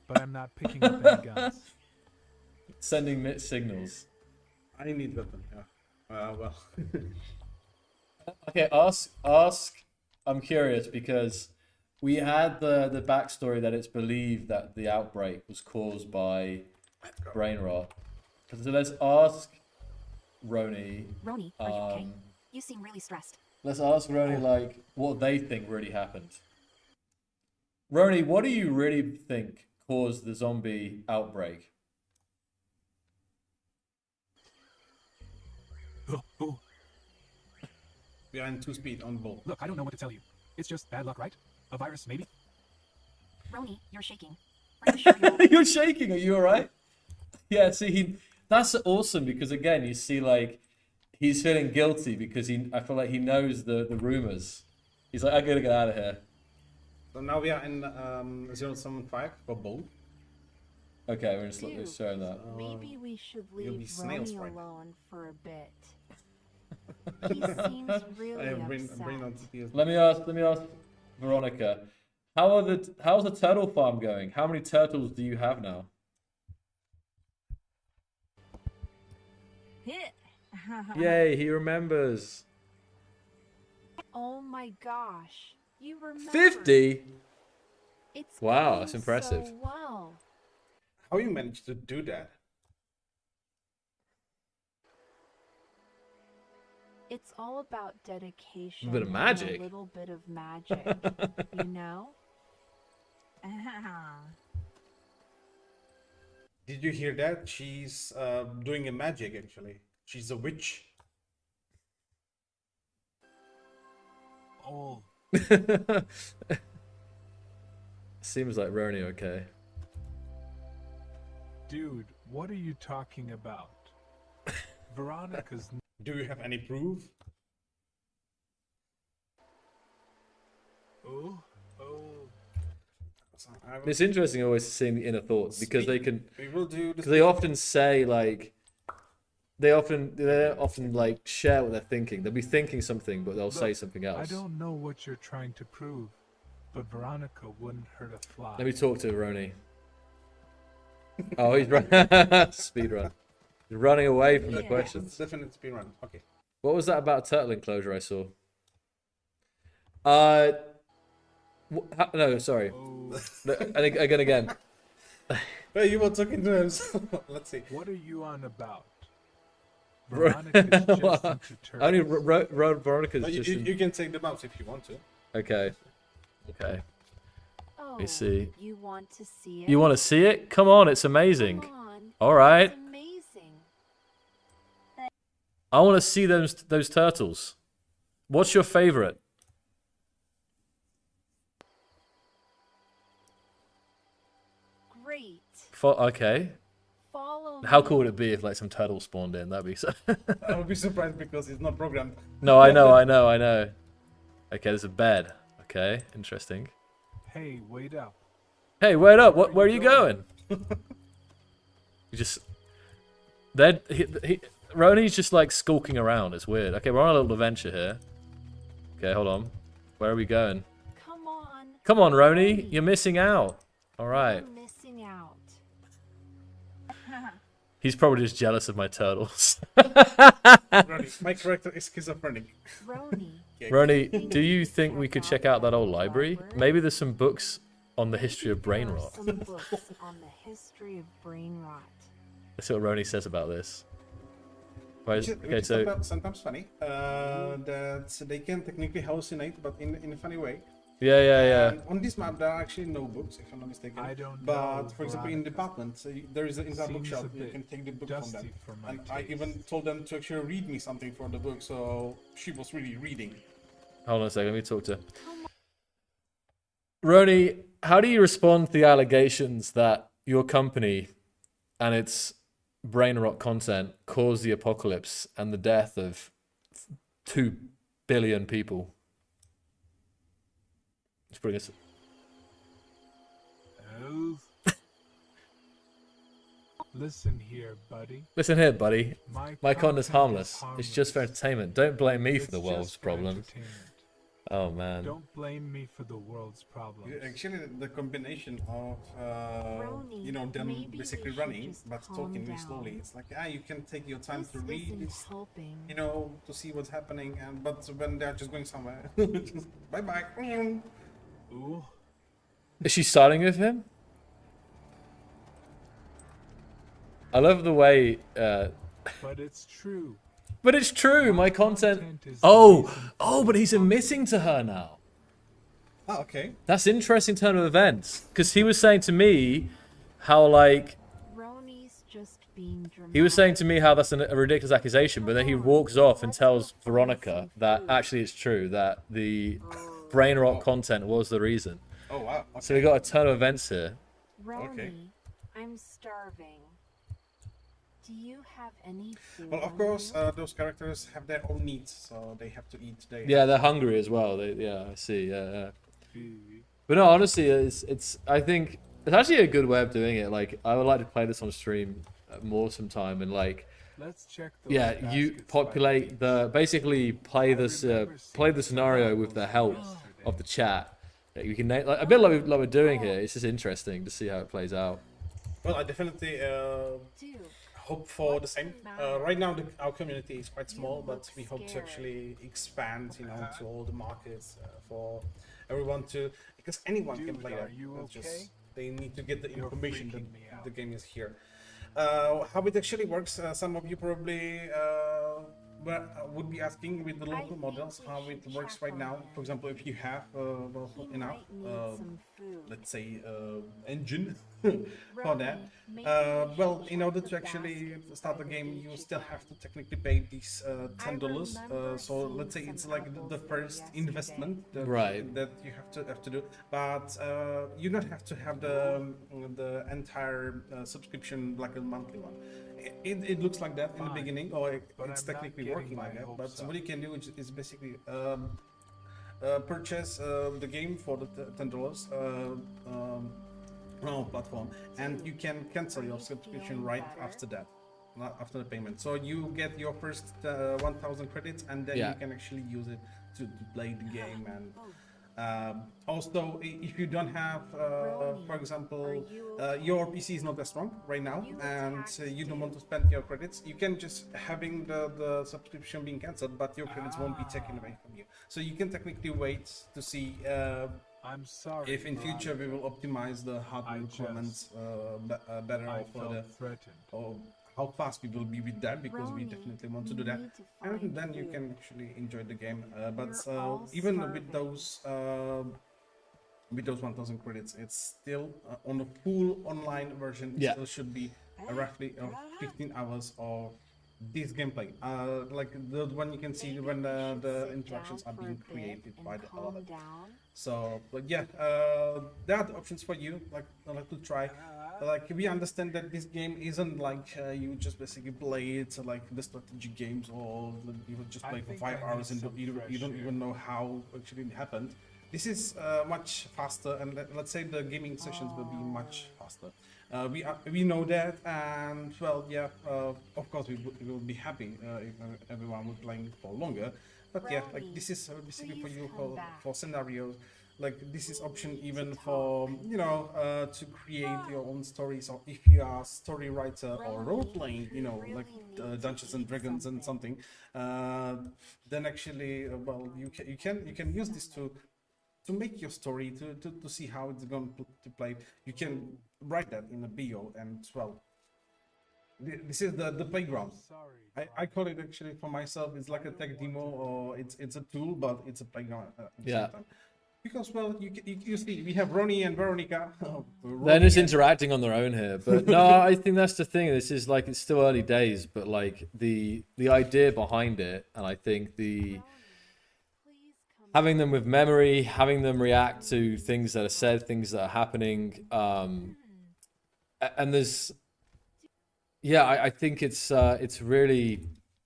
but I'm not picking up any guns. Sending mixed signals. I need weapon. Yeah. Well. Okay, ask. I'm curious because we had the backstory that it's believed that the outbreak was caused by brain rot. So let's ask Roni. Roni, are you okay? You seem really stressed. Let's ask Roni like what they think really happened. Roni, what do you really think caused the zombie outbreak? Oh, We are in 2 speed on both. look, I don't know what to tell you. It's just bad luck, right? A virus, maybe? Roni, you're shaking. Are you sure you're You're shaking. Are you all right? Yeah. See, that's awesome because again, you see, like, he's feeling guilty because I feel like he knows the rumors. He's like, I gotta get out of here. So now we are in 075 for both. Okay, we're just Dude, showing that. Maybe we should you'll be leave snails Roni right now. alone for a bit. He seems really upset. Let me ask Veronica. How's the turtle farm going? How many turtles do you have now? Yay, he remembers. Oh my gosh. You remember. 50? It's Wow, going that's impressive. So well. How you managed to do that? It's all about dedication. A bit of and magic. A little bit of magic, you know? Did you hear that? She's doing a magic actually. She's a witch. Oh, Seems like Roni okay. dude, what are you talking about? Veronica's. Do you have any proof? Oh. So I will, It's interesting always seeing the inner thoughts because they can, we will do this. because they often say like, they often like share what they're thinking. They'll be thinking something, but they'll say something I else. don't know what you're trying to prove, but Veronica wouldn't hurt a fly. Let me talk to Roni. Oh, he's speed run. He's running away from the Yeah. questions. Definite speed run. Okay. What was that about turtle enclosure I saw? No, sorry. Oh, No, and again. Hey, you were talking to him. So let's see. what are you on about? Veronica's just into Only turtles. Veronica's No, just. you can take the mouse if you want to. Okay. Okay. Oh, Let me see. You want to see it? You want to see it? Come on, it's amazing. Come on. All right. It's amazing. I want to see those turtles. What's your favorite? Great. Okay. Follow How me. cool would it be if like some turtles spawned in? That'd be so. I would be surprised because it's not programmed. No, I know. Okay, there's a bed. Okay, interesting. Hey, wait up. Hey, wait up! Where are you going? You just. Roni's just like skulking around. It's weird. Okay, we're on a little adventure here. Okay, hold on. Where are we going? Come on. Come on, Roni. You're missing out. All right. You're missing out. He's probably just jealous of my turtles. Ronnie, my character is schizophrenic. Roni. Roni, do you think we could check out that old library? Maybe there's some books on the history of brain There are rot. Some books on the history of brain rot. Let's see what Roni says about this. Right, Which okay, is so sometimes funny that they can technically hallucinate, but in a funny way. yeah. And on this map, there are actually no books, if I'm not mistaken. I don't But know, for example, in Veronica. departments, there is an entire Seems bookshop. a You bit can take the book from them. dusty for my And I taste. even told them to actually read me something for the book, so she was really reading. Hold on a second, let me talk to Roni. How do you respond to the allegations that your company and its brain rot content caused the apocalypse and the death of 2 billion people? Let's bring us. Oh. Listen here, buddy. Listen here, buddy. My content's content harmless. is It's just for entertainment. Don't blame me for It's the world's just for problems. entertainment. Oh man. Don't blame me for the world's problems. Actually, the combination of Roni, you know, them maybe we basically should running just but calm talking really down. slowly. It's like you can take your time This to read. isn't It's, helping. you know, to see what's happening, and but when they're just going somewhere, bye bye. Ooh. Is she siding with him? I love the way. But it's true. But it's true. My content. Content is Oh, amazing. oh, but he's admitting to her now. Oh, okay. That's interesting turn of events. Because he was saying to me how, like, Roni's just being dramatic. he was saying to me how that's a ridiculous accusation, but then he walks off and tells Veronica that actually it's true, that the brain rot content was the reason. Oh, wow. Okay. So we got a ton of events here. Roni, Okay. I'm starving. Do you have any food? Well, of on course, you? those characters have their own needs, so they have to eat. Yeah, they're hungry as well. I see. Yeah. But no, honestly, it's. I think it's actually a good way of doing it. Like, I would like to play this on stream more sometime, and like, Let's check those yeah, you baskets by populate the basically play this play the scenario with the help of the chat. You can like a bit like we're doing here. It's just interesting to see how it plays out. Well, I definitely Dude, hope for the same. Right now, our community is quite small, look but we hope to scared. actually expand, to all the markets for everyone to, because anyone can Dude, play are that. you It's okay? just they need to get the You're information freaking me that out. the game is here. How it actually works, some of you probably would be asking with the I local think models we how should it works check right on now. him. For example, if you have well, He enough might need some food. let's say engine for that. Roni, maybe we Well, should in check order the to actually baskets start by the the game, beach you still again. have to technically pay these $10. remember So let's say seeing it's some like apples the there first yesterday. investment that, Right. that you have to do. But you don't have to have the entire subscription like a monthly one. It looks like that in the Fine, beginning, or but it's I'm not technically getting working my like that. hopes But up. what you can do is basically purchase the game for the $10 on our platform, and you can cancel your subscription right after that, not after the payment. So you get your first 1,000 credits, and then Yeah. you can actually use it to play the game. And also, if you don't have, for example, your PC is not that strong right now, and you don't want to spend your credits, you can just having the subscription being cancelled, but your credits won't be taken away from you. So you can technically wait to see I'm sorry. if in future we Veronica. will optimize the hardware I requirements better, I or further, felt threatened. or how fast we will be with that, because we Roni, definitely want to we do that, need to and find then you food. can actually enjoy the game. But We're all even starving. with those 1,000 credits, it's still on a full online version. It Yeah. still should be roughly 15 hours of this gameplay. Like the one you can see Maybe when we should the sit interactions down are for a being bit created and by the calm LLM. down. So, but yeah, there are options for you, like to try. Like we understand that this game isn't like you just basically play it like the strategy games, or you would just I play for think 5 I hours need and some you fresh don't air. even know how actually it happened. This is much faster, and let's say the gaming sessions will be much faster. We know that, and well, yeah, of course we will be happy if everyone was playing for longer. But yeah, like Roni, this is basically for please you come back. for scenarios. Like this is option even for to create your own stories, or if you are a story writer or role playing, like Dungeons and Dragons and something, then actually well you can use this to make your story, to see how it's going to play. You can write that in a bio, and well, this is the playground. Sorry. I call it actually for myself. It's like a tech demo, or it's a tool, but it's a playground. At the Yeah. same time. Because well, you see, we have Ronnie and Veronica. They're just interacting on their own here, but no, I think that's the thing. This is like it's still early days, but like the idea behind it, and I think the Roni, please come having them with memory, having them react to things that are said, things that are happening, and there's, yeah, I think it's really,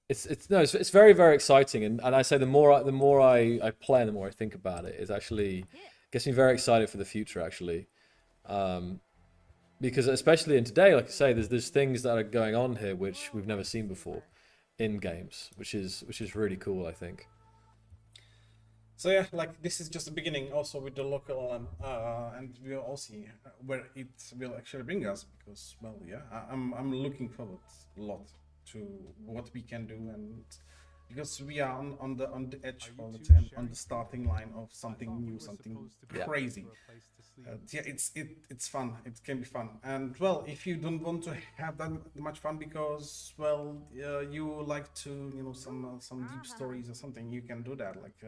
it's very very exciting, and I say the more I play, and the more I think about it, it actually gets me very excited for the future actually, because especially in today, like I say, there's things that are going on here which we've never seen before in games, which is really cool, I think. So yeah, like this is just the beginning. Also with the local LLM, and we'll all see where it will actually bring us. Because well, yeah, I'm looking forward a lot to what we can do, and because we are on the edge, or let's say on the starting line of something new, something crazy. Yeah, it's fun. It can be fun, and well, if you don't want to have that much fun because well, you like to some deep stories or something, you can do that. Like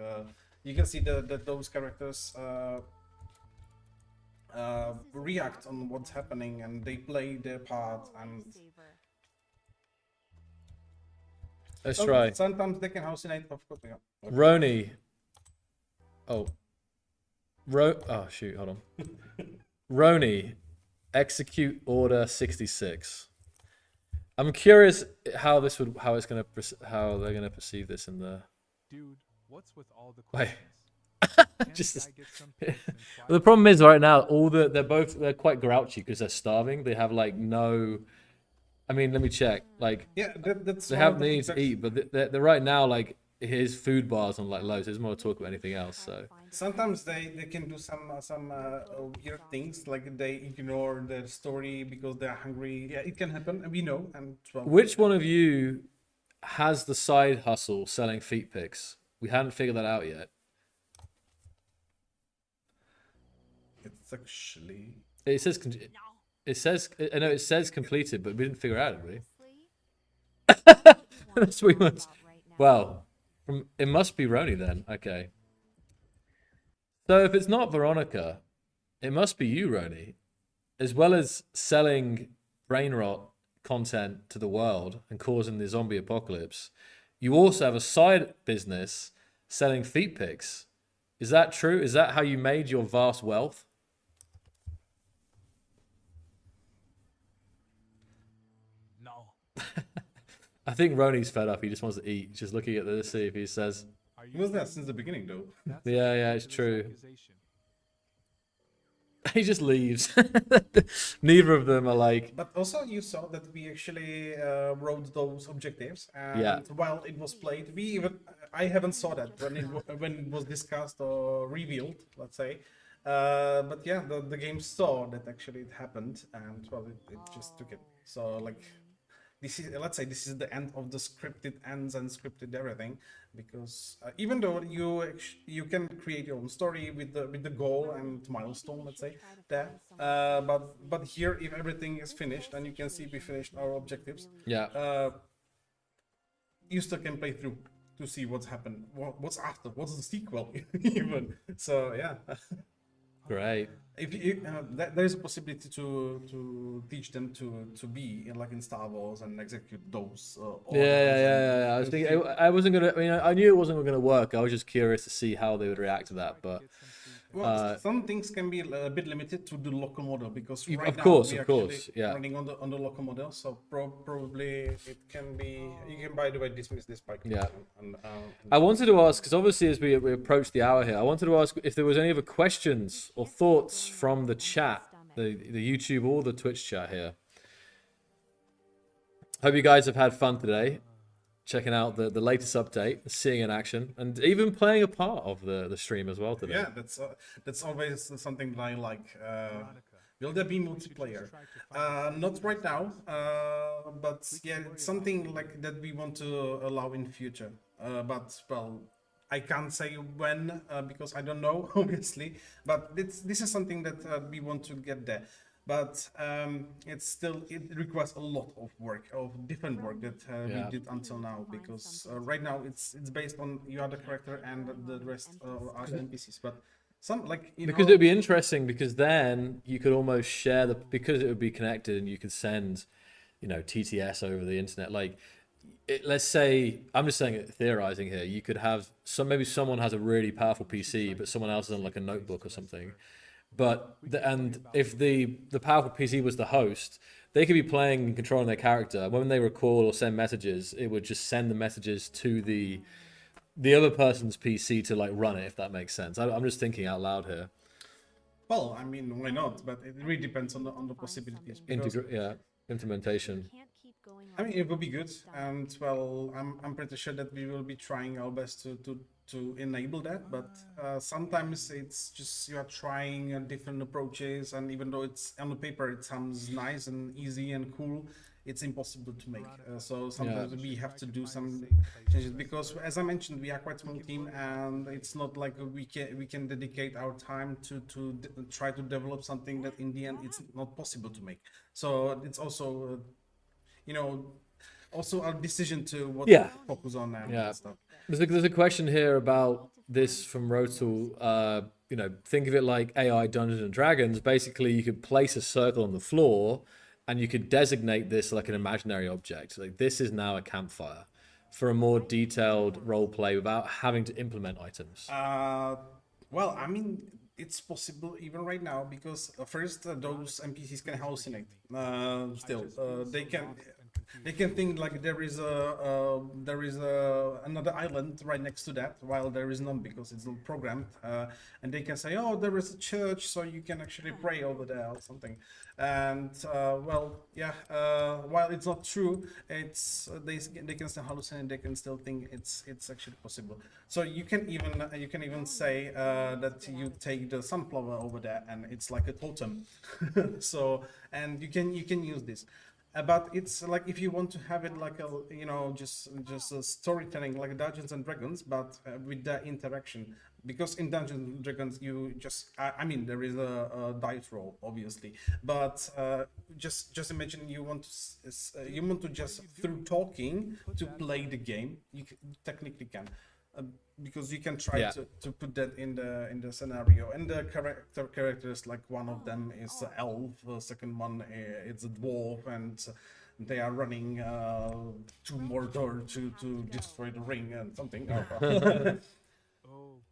you can see that those characters react on what's happening, and they play their part, and Let's so try. sometimes they can hallucinate, of course. Yeah. Roni. Oh. Oh, shoot. Hold on. Roni. Execute order 66. I'm curious how they're gonna perceive this in the. Dude, what's with all the Wait. questions? Can't Just I get some peace and the quiet? problem is right now they're quite grouchy because they're starving. They have like no. I mean, let me check. Like Yeah, that's they one have of the needs to feedbacks. eat, but they're right now like his food bars on like loads. There's more talk about anything else. So Sometimes they can do some weird things, like they ignore the story because they're hungry. Yeah, it can happen. We know. And well, which one of you has the side hustle selling feet pics? We hadn't figured that out yet. it's actually It says I know it says completed, but we didn't figure it out really. That's what we want. Well, it must be Roni then. Okay. So if it's not Veronica, it must be you, Roni. As well as selling brain rot content to the world and causing the zombie apocalypse, you also have a side business selling feet pics. Is that true? Is that how you made your vast wealth? No. I think Roni's fed up. He just wants to eat. He's just looking at this, see if he says. Are he was there since the beginning, though. That's Yeah, a yeah, it's ridiculous true. accusation. He just leaves. Neither of them are like. But also, you saw that we actually wrote those objectives, and Yeah. while it was played, I haven't saw that when it was discussed or revealed, let's say. But yeah, the game saw that actually it happened, and well, it just took it. So like, let's say this is the end of the scripted ends and scripted everything, because even though you can create your own story with the goal and milestone, let's say there, but here, if everything is finished, and you can see we finished our objectives, Yeah. you still can play through to see what's happened, what's after, what's the sequel even. So yeah. Great. If you, there's a possibility to teach them to be like in Star Wars and execute those. Yeah. I was thinking. I wasn't gonna. I mean, I knew it wasn't gonna work. I was just curious to see how they would react to that. But Well, some things can be a bit limited to the local model, because right of now course, we're of course, actually yeah. running on the local model. So probably it can be. You can, by the way, dismiss this by Yeah. And, I wanted to ask, because obviously as we approach the hour here, I wanted to ask if there was any other questions or thoughts from the chat, the YouTube or the Twitch chat here. Hope you guys have had fun today, checking out the latest update, seeing in action, and even playing a part of the stream as well today. yeah, that's always something that I like. Will there be multiplayer? Not right now, but yeah, it's something like that we want to allow in future. But well, I can't say when, because I don't know, obviously. But this is something that we want to get there. But it requires a lot of work, of different work that Yeah. we did until now. Because right now it's based on you are the character and the rest are the NPCs. But some like Because it would be interesting, because then you could almost share because it would be connected and you could send, TTS over the internet. Like, let's say, I'm just saying, theorizing here, you could have maybe someone has a really powerful PC, but someone else is on like a notebook or something. But if the powerful PC was the host, they could be playing and controlling their character. When they record or send messages, it would just send the messages to the other person's PC to like run it, if that makes sense. I'm just thinking out loud here. Well, I mean, why not? But it really depends on the possibilities. Because, Implementation. I mean, it will be good, and well, I'm pretty sure that we will be trying our best to enable that. But sometimes it's just you are trying different approaches, and even though it's on the paper, it sounds nice and easy and cool, it's impossible to make. So sometimes we have to do some changes, because, as I mentioned, we are quite a small team, and it's not like we can dedicate our time to try to develop something that in the end it's not possible to make. So it's also also our decision to what Yeah. to focus on and Yeah. stuff. There's a question here about this from Rotal. You know, think of it like AI Dungeons and Dragons. Basically, you could place a circle on the floor, and you could designate this like an imaginary object. Like this is now a campfire, for a more detailed role play without having to implement items. Well, I mean, it's possible even right now because first those NPCs can hallucinate. Still, they can think like there is another island right next to that, while there is none because it's not programmed. And they can say, oh, there is a church, so you can actually pray over there or something. And well, yeah, while it's not true, it's they can still hallucinate. They can still think it's actually possible. So you can even say that you take the sunflower over there and it's like a totem. So and you can use this. But it's like if you want to have it like a just a storytelling like Dungeons and Dragons, but with the interaction, because in Dungeons and Dragons you just I mean there is a dice roll obviously, but just imagine you want to just through talking to play the game. You technically can. Because you can try to put that in the scenario, and the characters, like one of them is an elf, the second one it's a dwarf, and they are running to Mordor to destroy the ring and something.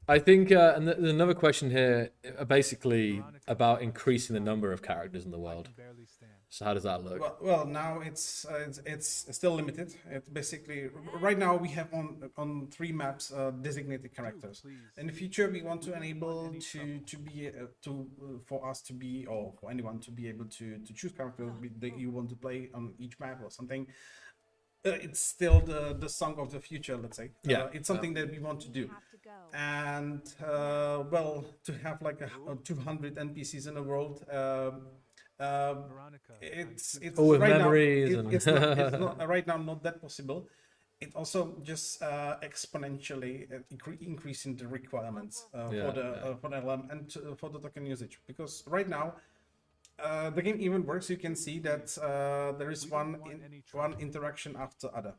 I think, and there's another question here, basically about increasing the number of characters in the world. Barely stand. So how does that look? Well, now it's still limited. It's basically right now we have on 3 maps designated characters. In the future, we want to enable for us to be, or for anyone to be able to choose characters that you want to play on each map or something. It's still the song of the future, let's say. It's something that we want to do. And well, to have like a 200 NPCs in the world. It's with right memories now, it's not right now not that possible. It also just exponentially increasing the requirements for the LLM and for the token usage, because right now the game even works. You can see that there is one interaction after other.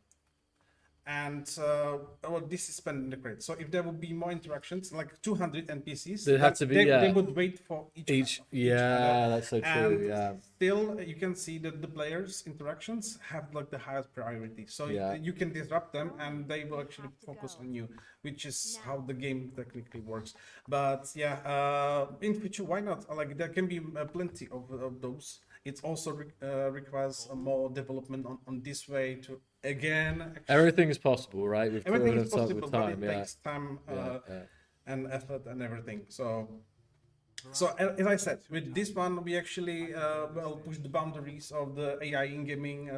And well, this is spent in the crate. So if there would be more interactions, like 200 NPCs, There had to be, they would wait for each other. That's so true. And Yeah. still, you can see that the players' interactions have like the highest priority. So you can disrupt them, and they will actually focus on you, which is how the game technically works. But yeah, in future, why not? Like there can be plenty of those. It also requires more development on this way to again. Everything is possible, right? With Everything is with possible, but time, it takes time and effort and everything. So as I said, with this one, we actually well push the boundaries of the AI in gaming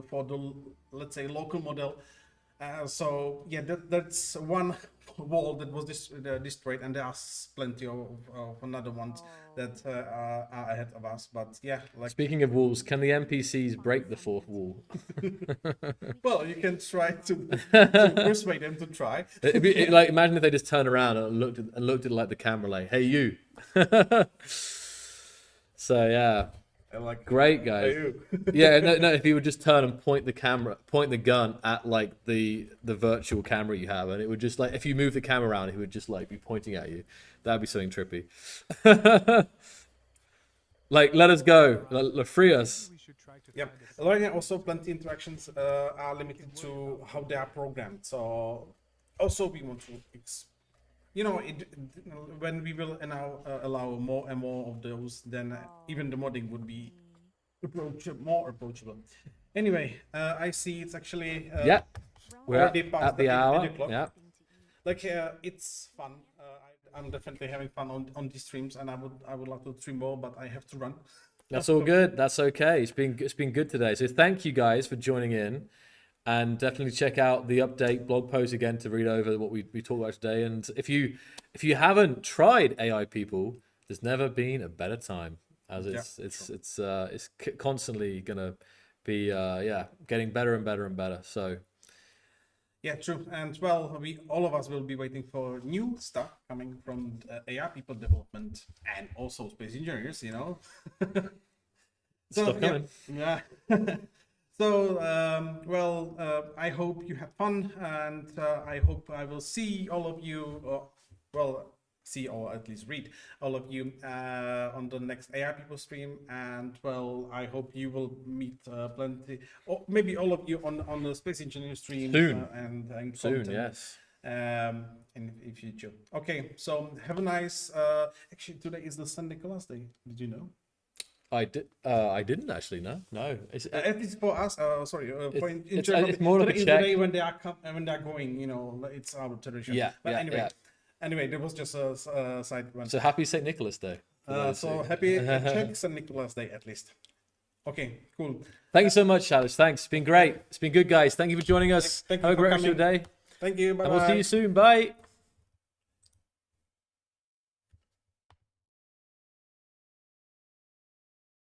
for the, let's say, local model. So yeah, that's one wall that was destroyed, and there are plenty of another ones that are ahead of us. But yeah, like Speaking of walls, can the NPCs break the 4th wall? well, you can try to persuade them to try. Like imagine if they just turned around and looked at like the camera, like, "Hey you." So yeah, Like, great guys. Yeah, no. If you would just turn and point the gun at like the virtual camera you have, and it would just like, if you move the camera around, it would just like be pointing at you. That'd be something trippy. Like, let us go, free us. We should try to Yep. find a Right now, also plenty interactions are limited to how they are programmed. So also we want to, when we will now allow more and more of those, then even the modding would be more approachable. Anyway, I see it's actually Yeah, we're already at past the 8 hour. o'clock. Yeah. Like it's fun. I'm definitely having fun on these streams, and I would love to stream more, but I have to run. That's all good. That's okay. It's been good today. So thank you guys for joining in, and definitely check out the update blog post again to read over what we talked about today. And if you haven't tried AI people, there's never been a better time, as it's constantly gonna be getting better and better and better. So Yeah, true. And well, all of us will be waiting for new stuff coming from AI people development and also space engineers, stuff coming. Yeah. So, I hope you had fun, and I hope I will see all of you, see or at least read all of you on the next AI People stream. And well, I hope you will meet plenty, or maybe all of you on the Space Engineering stream Soon. and Soon, content, yes. in future. Okay, so have a nice. Actually, today is the St. Nicholas Day. Did you know? I didn't actually. No. At least for us, in it's Germany, more like a today is the check. day when they are going. You know, it's our tradition. Yeah, But yeah, anyway, yeah. anyway, there was just a side one. So happy St. Nicholas Day. for those So who- happy check St. Nicholas Day at least. Okay, cool. Thank you so much, Alice. Thanks. It's been great. It's been good, guys. Thank you for joining us. Thank you Have a for great rest of your coming. day. Thank you. Bye And we'll see bye. you soon. Bye.